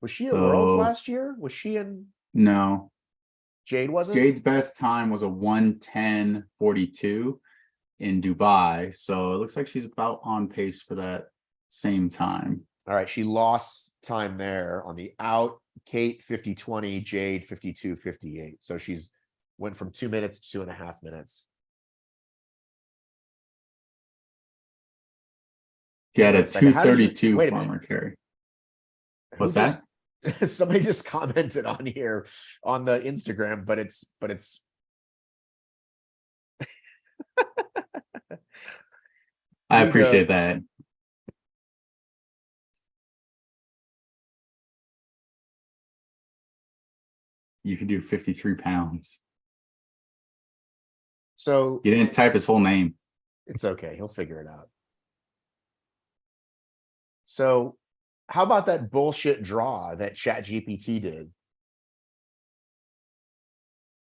Was she at Worlds last year? Was she in? No. Jade wasn't? Jade's best time was a 1:10.42 in Dubai. So it looks like she's about on pace for that same time. All right. She lost time there on the out. Kate 50:20, Jade 52:58. So she's went from 2 minutes to 2.5 minutes. She had a 2:32 Farmer Carry. What's that? Somebody just commented on here on the Instagram, but it's I appreciate that. You can do 53 pounds. So you didn't type his whole name. It's okay. He'll figure it out. So how about that bullshit draw that ChatGPT did?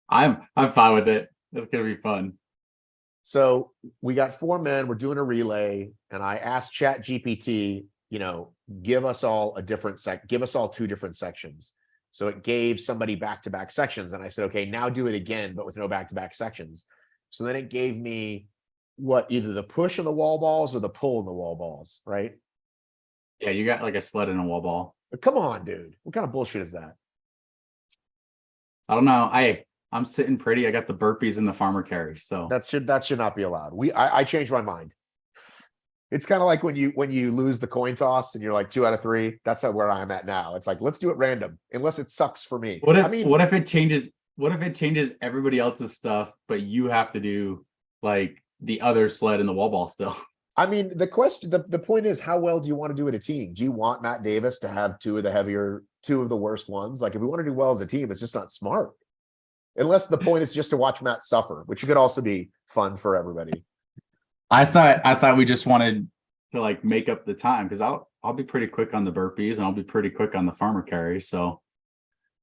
I'm fine with it. It's gonna be fun. So we got 4 men. We're doing a relay, and I asked ChatGPT, give us all a different give us all 2 different sections. So it gave somebody back-to-back sections, and I said, okay, now do it again, but with no back-to-back sections. So then it gave me either the push in the wall balls or the pull in the wall balls, right? Yeah, you got like a sled and a wall ball. But come on, dude. What kind of bullshit is that? I don't know. I'm sitting pretty. I got the burpees and the farmer carry. So that should not be allowed. I changed my mind. It's kind of like when you lose the coin toss and you're like 2 out of 3. That's where I'm at now. It's like, let's do it random, unless it sucks for me. I mean, what if it changes? What if it changes everybody else's stuff, but you have to do like the other sled and the wall ball still? I mean, the point is, how well do you want to do it a team? Do you want Matt Davis to have two of the worst ones? Like, if we want to do well as a team, it's just not smart. Unless the point is just to watch Matt suffer, which could also be fun for everybody. I thought we just wanted to like make up the time, because I'll be pretty quick on the burpees and I'll be pretty quick on the farmer carry. So,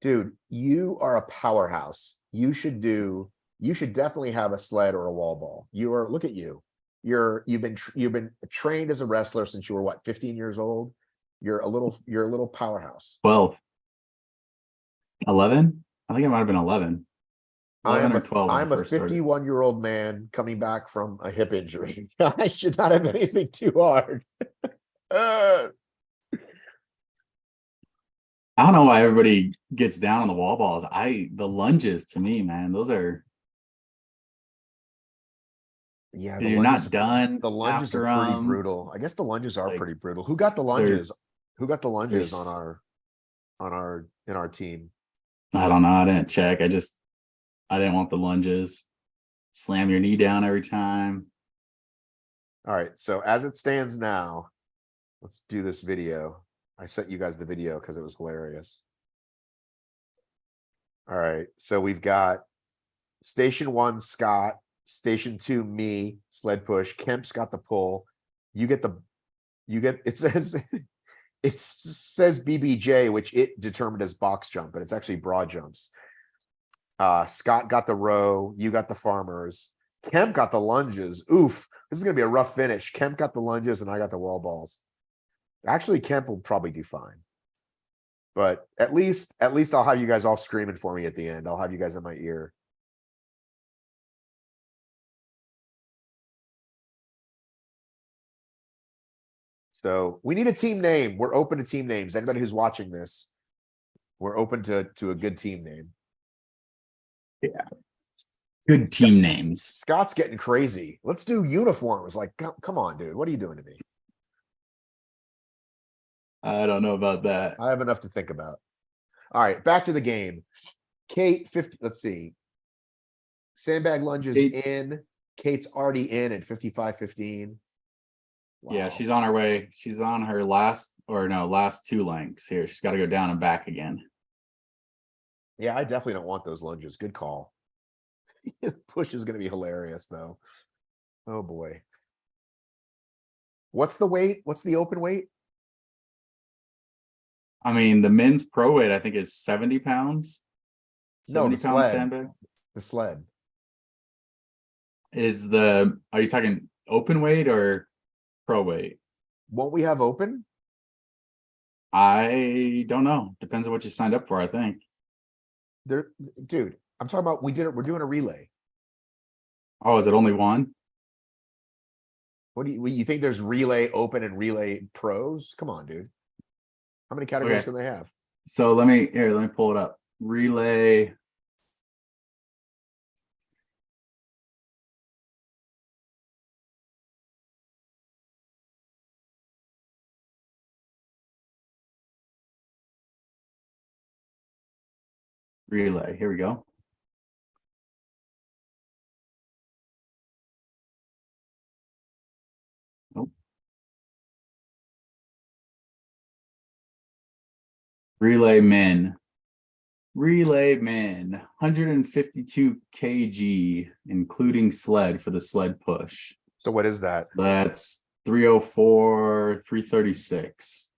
dude, you are a powerhouse. You should definitely have a sled or a wall ball. Look at you. You've been trained as a wrestler since you were what, 15 years old? You're a little powerhouse. 12, 11. I think it might have been 11. 11 or 12. I'm a 51-year-old man coming back from a hip injury. I should not have anything too hard. I don't know why everybody gets down on the wall balls. The lunges, to me, man, those are. Yeah, you're not done. The lunges are pretty brutal. I guess the lunges are pretty brutal. Who got the lunges? Who got the lunges in our team? I don't know. I didn't check. I didn't want the lunges. Slam your knee down every time. All right. So as it stands now, let's do this video. I sent you guys the video because it was hilarious. All right. So we've got station 1, Scott. Station 2, me, sled push. Kemp's got the pull. It says BBJ, which it determined as box jump, but it's actually broad jumps. Scott got the row, you got the farmers. Kemp got the lunges. Oof, this is gonna be a rough finish. Kemp got the lunges and I got the wall balls. Actually, Kemp will probably do fine. But at least I'll have you guys all screaming for me at the end. I'll have you guys in my ear. So we need a team name. We're open to team names. Anybody who's watching this, we're open to a good team name. Yeah. Good team names. Scott's getting crazy. Let's do uniforms. Like, come on, dude. What are you doing to me? I don't know about that. I have enough to think about. All right, back to the game. Kate, 50. Let's see. Sandbag lunges in. Kate's already in at 55-15. Wow. Yeah, she's on her way. She's on her last 2 lengths here. She's got to go down and back again. Yeah, I definitely don't want those lunges. Good call. Push is going to be hilarious, though. Oh, boy. What's the weight? What's the open weight? I mean, the men's pro weight, I think, is 70 pounds. 70 pound sled. Sandbag. The sled. Are you talking open weight or pro weight? Won't we have open? I don't know. Depends on what you signed up for, I think. Dude, I'm talking about we're doing a relay. Oh, is it only one? What do you think there's relay open and relay pros? Come on, dude. How many categories can they have? So let me pull it up. Relay. Relay. Here we go. Nope. Relay men. 152 kg, including sled for the sled push. So what is that? That's 304, 336.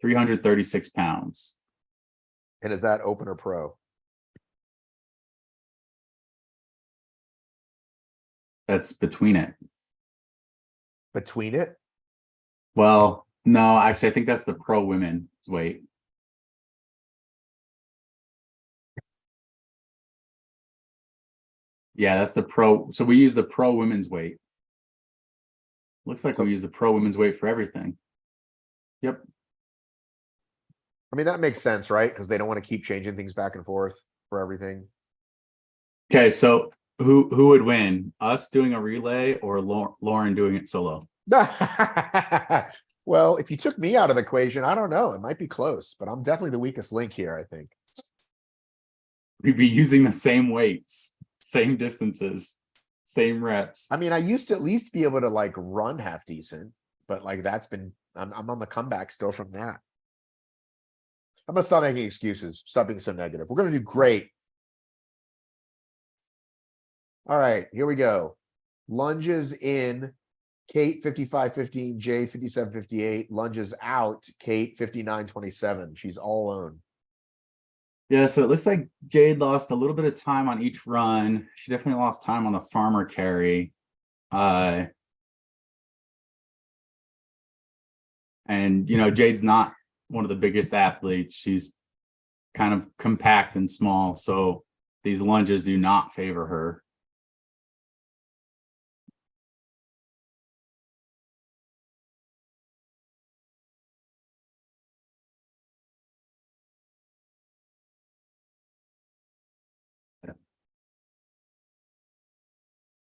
336 pounds. And is that open or pro? That's between it. Between it? Well, no, actually, I think that's the pro women's weight. Yeah, that's the pro. So we use the pro women's weight. Looks like we use the pro women's weight for everything. Yep. I mean, that makes sense, right? Because they don't want to keep changing things back and forth for everything. Okay, so who would win? Us doing a relay or Lauren doing it solo? Well, if you took me out of the equation, I don't know. It might be close, but I'm definitely the weakest link here, I think. We'd be using the same weights, same distances, same reps. I mean, I used to at least be able to like run half decent, but like that's been, I'm on the comeback still from that. I'm gonna stop making excuses. Stop being so negative. We're gonna do great. All right, here we go. Lunges in. Kate 55-15, Jade 57-58. Lunges out. Kate 59-27. She's all alone. Yeah, so it looks like Jade lost a little bit of time on each run. She definitely lost time on the farmer carry. And you know, Jade's not one of the biggest athletes. She's kind of compact and small, so these lunges do not favor her.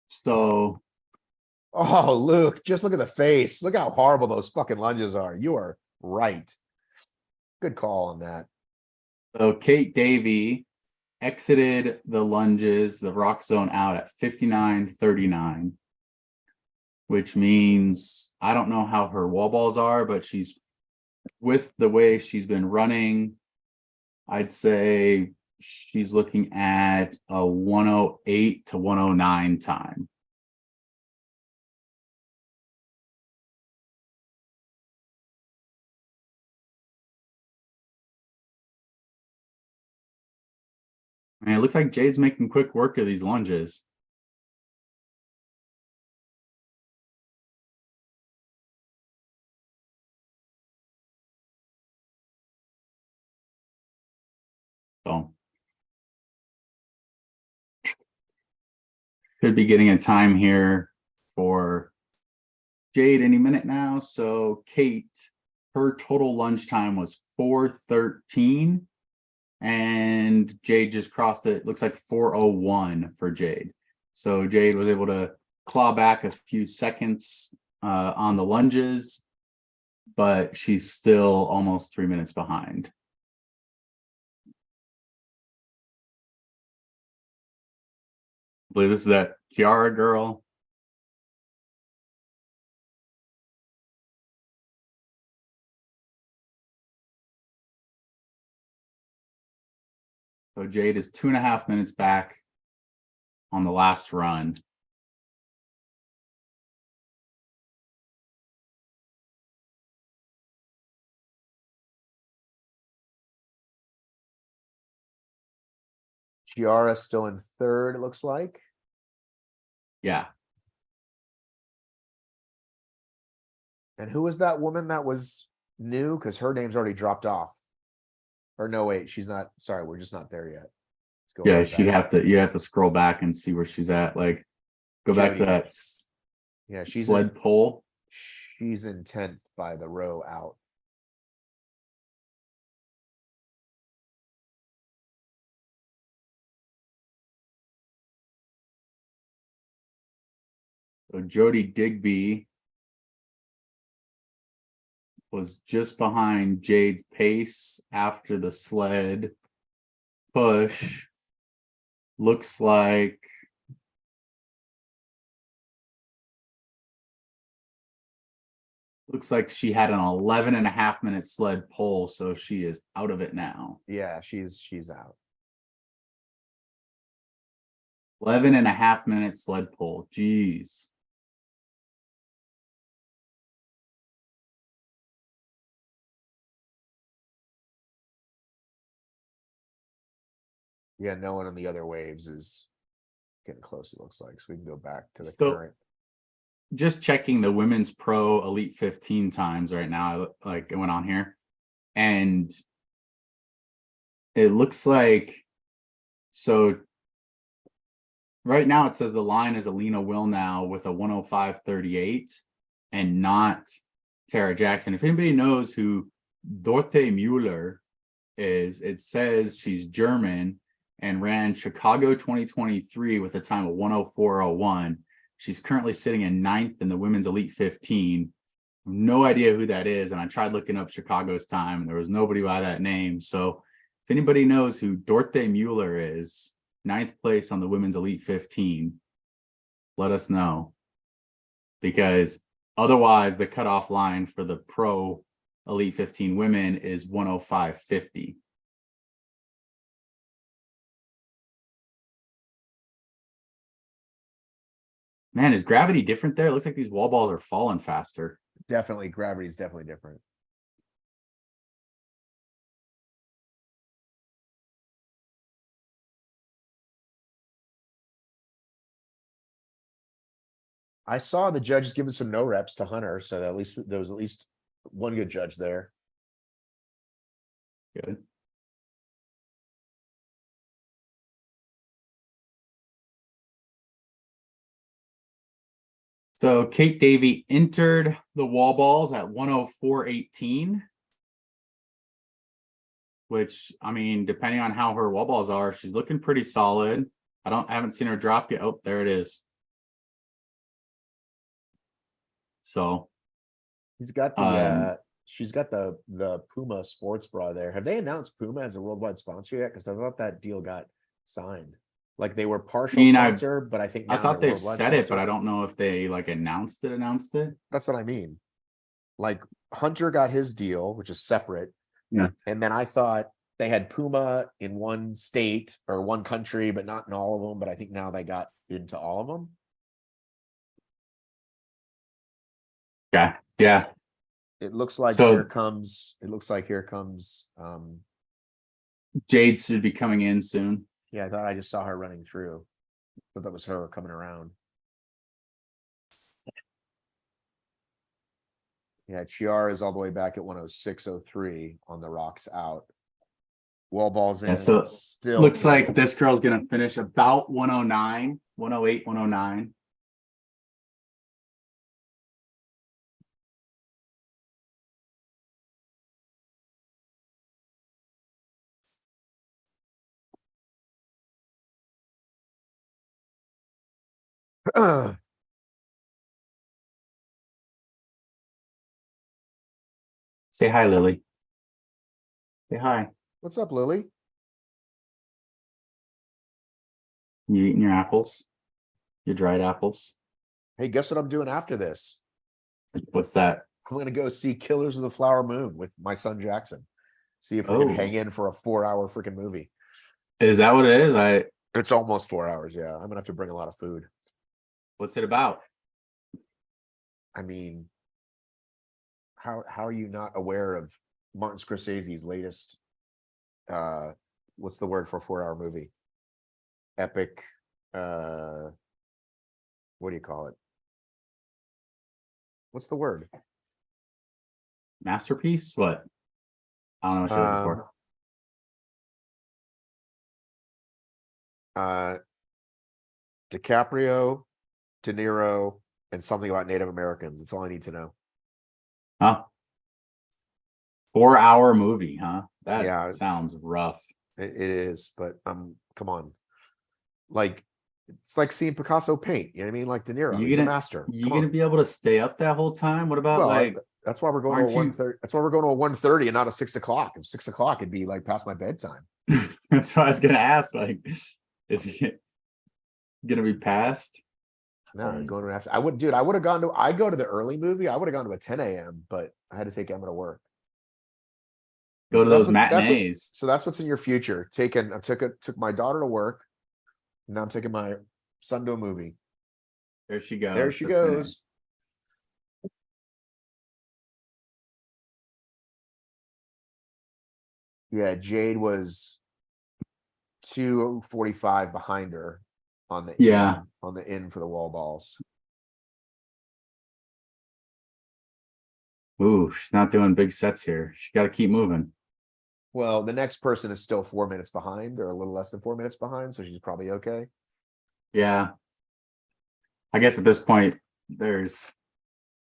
So, Oh, Luke, just look at the face. Look how horrible those fucking lunges are. You are right. Good call on that. so Kate Davey exited the lunges, the rock zone out at 59-39, which means I don't know how her wall balls are, but she's with the way she's been running, I'd say she's looking at a 108 to 109 time. And it looks like Jade's making quick work of these lunges. So could be getting a time here for Jade any minute now. So Kate, her total lunge time was 4:13. And Jade just crossed it. Looks like 4:01 for Jade. So Jade was able to claw back a few seconds on the lunges, but she's still almost 3 minutes behind. I believe this is that Kiara girl. So Jade is 2.5 minutes back on the last run. Chiara still in third, it looks like. Yeah. And who was that woman that was new? Because her name's already dropped off. Or no, wait, she's not. Sorry, we're just not there yet. Let's go Yeah, right back. you have to scroll back and see where she's at. Like go back to Jody. that Yeah, she's sled pole. She's in 10th by the row out. So Jody Digby was just behind Jade's pace after the sled push. Looks like she had an 11.5 minute sled pull, so she is out of it now. Yeah, she's out. 11.5 minute sled pull. Jeez. Yeah, no one on the other waves is getting close, it looks like. So we can go back to the So, current. just checking the women's pro elite 15 times right now, like it went on here. And it looks like, so right now it says the line is Alina Wilnow with a 105.38 and not Tara Jackson. If anybody knows who Dorte Mueller is, it says she's German and ran Chicago 2023 with a time of 104.01. She's currently sitting in 9th in the women's elite 15. No idea who that is. And I tried looking up Chicago's time and there was nobody by that name. So if anybody knows who Dorte Mueller is, 9th place on the women's elite 15, let us know. Because otherwise the cutoff line for the pro elite 15 women is 105.50. Man, is gravity different there? It looks like these wall balls are falling faster. Definitely, gravity is definitely different. I saw the judges giving some no reps to Hunter, so at least there was at least one good judge there. Good. So Kate Davey entered the wall balls at 104.18. Which, I mean, depending on how her wall balls are, she's looking pretty solid. I haven't seen her drop yet. Oh, there it is. So He's got the she's got the Puma sports bra there. Have they announced Puma as a worldwide sponsor yet? Because I thought that deal got signed. Like they were partial sponsor, but I think I now thought they're they've worldwide said it, sponsor. but I don't know if they like announced it. That's what I mean. Like Hunter got his deal, which is separate. Yeah. And then I thought they had Puma in one state or one country, but not in all of them. But I think now they got into all of them. Yeah. Yeah. It looks like So- here comes Jade should be coming in soon. yeah, I thought I just saw her running through. But that was her coming around. Yeah, Chiara is all the way back at 106.03 on the rocks out. Wall balls in. Yeah, so Still looks like this girl's gonna finish about 109, 108, 109. Say hi, Lily. Say hi. What's up, Lily? You eating your apples? Your dried apples? Hey, guess what I'm doing after this? What's that? I'm gonna go see Killers of the Flower Moon with my son Jackson. See if we can hang in for a 4-hour freaking movie. Is that what it is? It's almost 4 hours, yeah. I'm gonna have to bring a lot of food. What's it about? I mean, how are you not aware of Martin Scorsese's latest what's the word for a 4-hour movie? Epic what do you call it? What's the word? Masterpiece? What? I don't know what you're looking for. DiCaprio, De Niro, and something about Native Americans. That's all I need to know. Huh? 4-hour movie, huh? That Yeah, sounds rough. It is, but come on. Like it's like seeing Picasso paint. You know what I mean? Like De Niro, he's a master. You gonna be able to stay up that whole time? What about that's why we're going to a 1:30. That's why we're going to a 1:30 and not a 6 o'clock. If 6 o'clock, it'd be like past my bedtime. That's what I was gonna ask. Like, is it gonna be past? No, going to after. I would have gone to. I go to the early movie. I would have gone to a 10 a.m. But I had to take Emma to work. Go to those matinees. So that's what's in your future. I took my daughter to work. Now I'm taking my son to a movie. There she goes. There she goes. Yeah, Jade was 2:45 behind her on the in for the wall balls. Ooh, she's not doing big sets here. She got to keep moving. Well, the next person is still 4 minutes behind, or a little less than 4 minutes behind, so she's probably okay. Yeah. I guess at this point, they're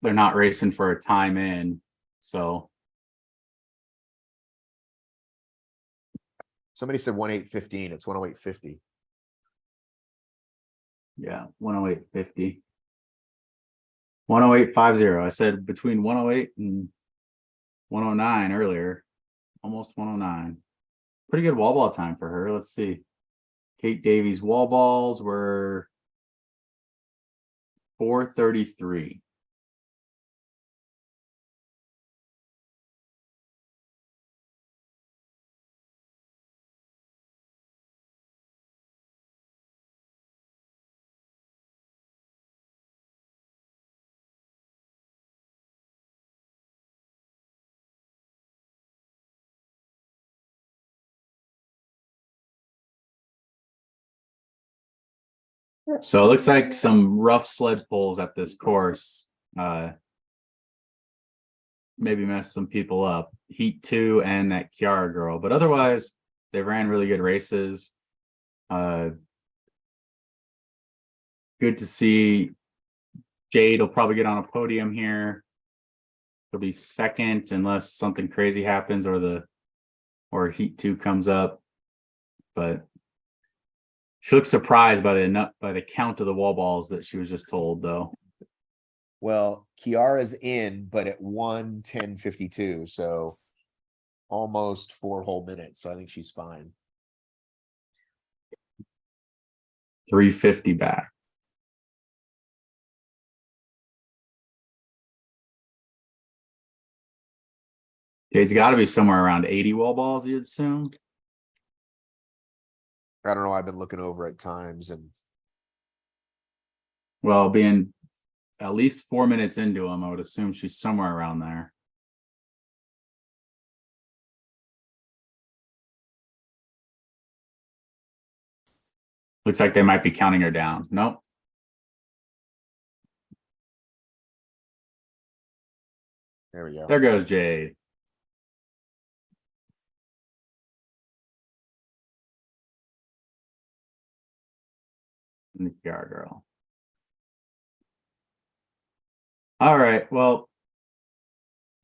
not racing for a time in, so. Somebody said 1:08:15. It's 1:08:50. Yeah, 108.50. 108.50. I said between 108 and 109 earlier. Almost 109. Pretty good wall ball time for her. Let's see. Kate Davies wall balls were 433. So it looks like some rough sled pulls at this course. Maybe messed some people up. Heat 2 and that Chiara girl, but otherwise they ran really good races. Good to see. Jade will probably get on a podium here. He'll be second unless something crazy happens or Heat 2 comes up. But she looks surprised by the count of the wall balls that she was just told, though. Well, Kiara's in, but at 1:10:52, so almost 4 whole minutes. So I think she's fine. 350 back. It's got to be somewhere around 80 wall balls, you'd assume. I don't know. I've been looking over at times, and Well, being at least 4 minutes into them, I would assume she's somewhere around there. Looks like they might be counting her down. Nope. there we go. There goes Jade. And the PR girl. All right. Well,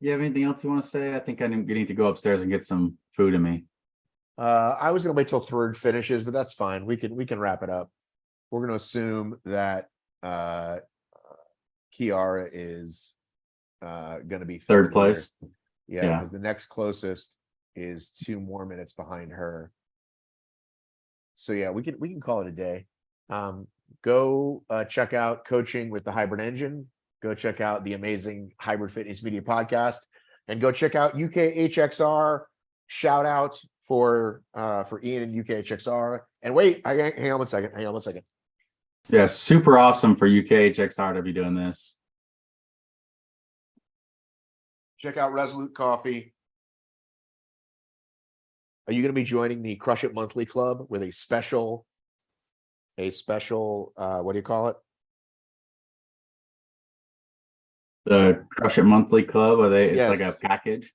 you have anything else you want to say? I think I'm getting to go upstairs and get some food in me. I was gonna wait till third finishes, but that's fine. We can wrap it up. We're gonna assume that Kiara is gonna be Third place. Yeah, Yeah. because the next closest is 2 more minutes behind her. So yeah, we can call it a day. Go check out Coaching with the Hybrid Engine. Go check out the amazing Hybrid Fitness Media podcast, and go check out UKHXR. Shout out for Ian and UKHXR. And wait, hang on one second. Yeah, super awesome for UKHXR to be doing this. Check out Resolute Coffee. Are you going to be joining the Crush It Monthly Club with a special what do you call it? The Crush It Monthly Club, it's like a Yes. package.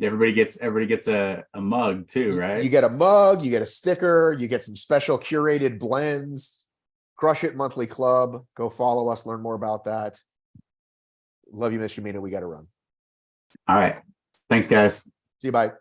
Everybody gets a mug too, right? You get a mug, you get a sticker, you get some special curated blends. Crush It Monthly Club. Go follow us, learn more about that. Love you, Mr. Mina. We got to run. All right. Thanks, guys. See you. Bye.